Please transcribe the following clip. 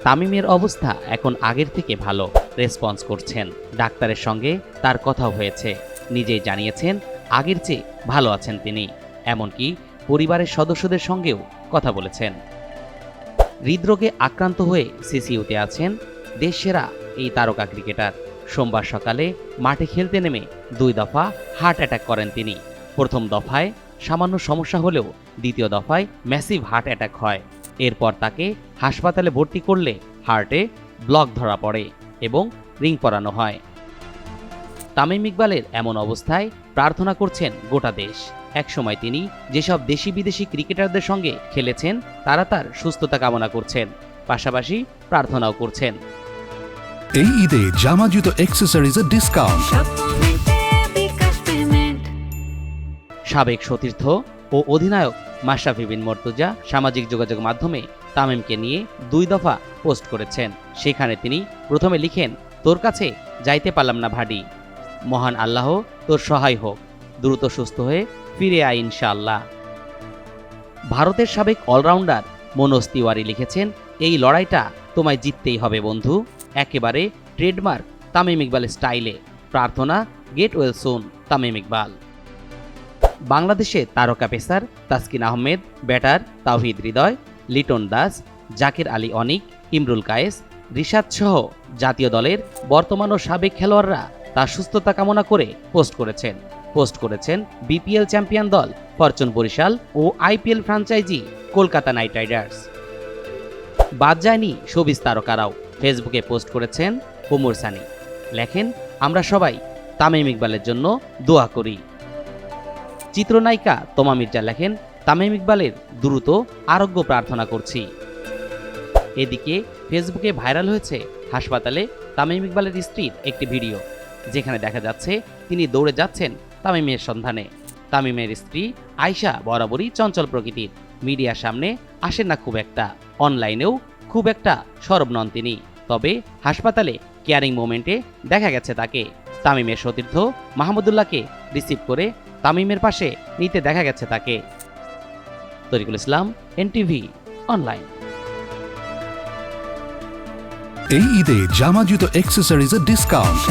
তামিমের অবস্থা এখন আগের থেকে ভালো, রেসপন্স করছেন। ডাক্তারের সঙ্গে তার কথাও হয়েছে, নিজেই জানিয়েছেন আগের চেয়ে ভালো আছেন তিনি। এমনকি পরিবারের সদস্যদের সঙ্গেও কথা বলেছেন। হৃদরোগে আক্রান্ত হয়ে সিসিইউতে আছেন দেশসেরা এই তারকা ক্রিকেটার। সোমবার সকালে মাঠে খেলতে নেমে 2 দফা হার্ট অ্যাটাক করেন তিনি। প্রথম দফায় সামান্য সমস্যা হলেও দ্বিতীয় দফায় ম্যাসিভ হার্ট অ্যাটাক হয়। এরপর তাকে হাসপাতালে ভর্তি করলে হার্টে ব্লক ধরা পড়ে এবং রিং পরানো হয়। তামিম ইকবালের এমন অবস্থায় প্রার্থনা করছেন গোটা দেশ। একসময় তিনি যেসব দেশি বিদেশি ক্রিকেটারদের সঙ্গে খেলেছেন তারা তার সুস্থতা কামনা করছেন, পাশাপাশি প্রার্থনাও করছেন। এই ঈদে জামা জুতো অ্যাক্সেসরিজের ডিসকাউন্ট। সাবেক সতীর্থ ও অধিনায়ক মাশরাফি বিন মর্তুজা সামাজিক যোগাযোগ মাধ্যমে তামিমকে নিয়ে 2 দফা পোস্ট করেছেন। সেখানে তিনি প্রথমে লিখেন, তোর কাছে যাইতে পারলাম না ভাডি, মহান আল্লাহ তোর সহায় হোক, দ্রুত সুস্থ হয়ে ফিরে আয় ইনশাআল্লাহ। ভারতের সাবেক অলরাউন্ডার মনোজ তিওয়ারি লিখেছেন, এই লড়াইটা তোমায় জিততেই হবে বন্ধু, একেবারে ট্রেডমার্ক তামিম ইকবালের স্টাইলে। প্রার্থনা, get well soon Tamim Iqbal. বাংলাদেশে তারকা পেসার তাসকিন আহমেদ, ব্যাটার তাওহিদ হৃদয়, লিটন দাস, জাকির আলী অনিক, ইমরুল কায়েস, রিশাদ সহ জাতীয় দলের বর্তমান ও সাবেক খেলোয়াড়রা তার সুস্থতা কামনা করে পোস্ট করেছেন বিপিএল চ্যাম্পিয়ন দল ফরচুন বরিশাল ও IPL franchise Kolkata Knight Riders. বাদ যায়নি শোবিজ তারকারাও। ফেসবুকে পোস্ট করেছেন ওমর সানি, লেখেন, আমরা সবাই তামিম ইকবালের জন্য দোয়া করি। চিত্রনায়িকা তমা মির্জা লেখেন, তামিম ইকবালের দ্রুত আরোগ্য প্রার্থনা করছি। এদিকে ফেসবুকে ভাইরাল হয়েছে হাসপাতালে তামিম ইকবালের স্ত্রীর একটি ভিডিও, যেখানে দেখা যাচ্ছে তিনি দৌড়ে যাচ্ছেন তামিমের সন্ধানে। তামিমের স্ত্রী আয়শা বরাবরই চঞ্চল প্রকৃতির, মিডিয়ার সামনে আসেন না খুব একটা, অনলাইনেও খুব একটা সরব নন তিনি। তবে হাসপাতালে কেয়ারিং মোমেন্টে দেখা গেছে তাকে। তামিমের সতীর্থ মাহমুদুল্লাহকে রিসিভ করে তামিমের পাশে নিতে দেখা গেছে তাকে। তরিকুল ইসলাম, এনটিভি অনলাইন। এই ঈদে জামা জুতো অ্যাক্সেসরিজের ডিসকাউন্ট।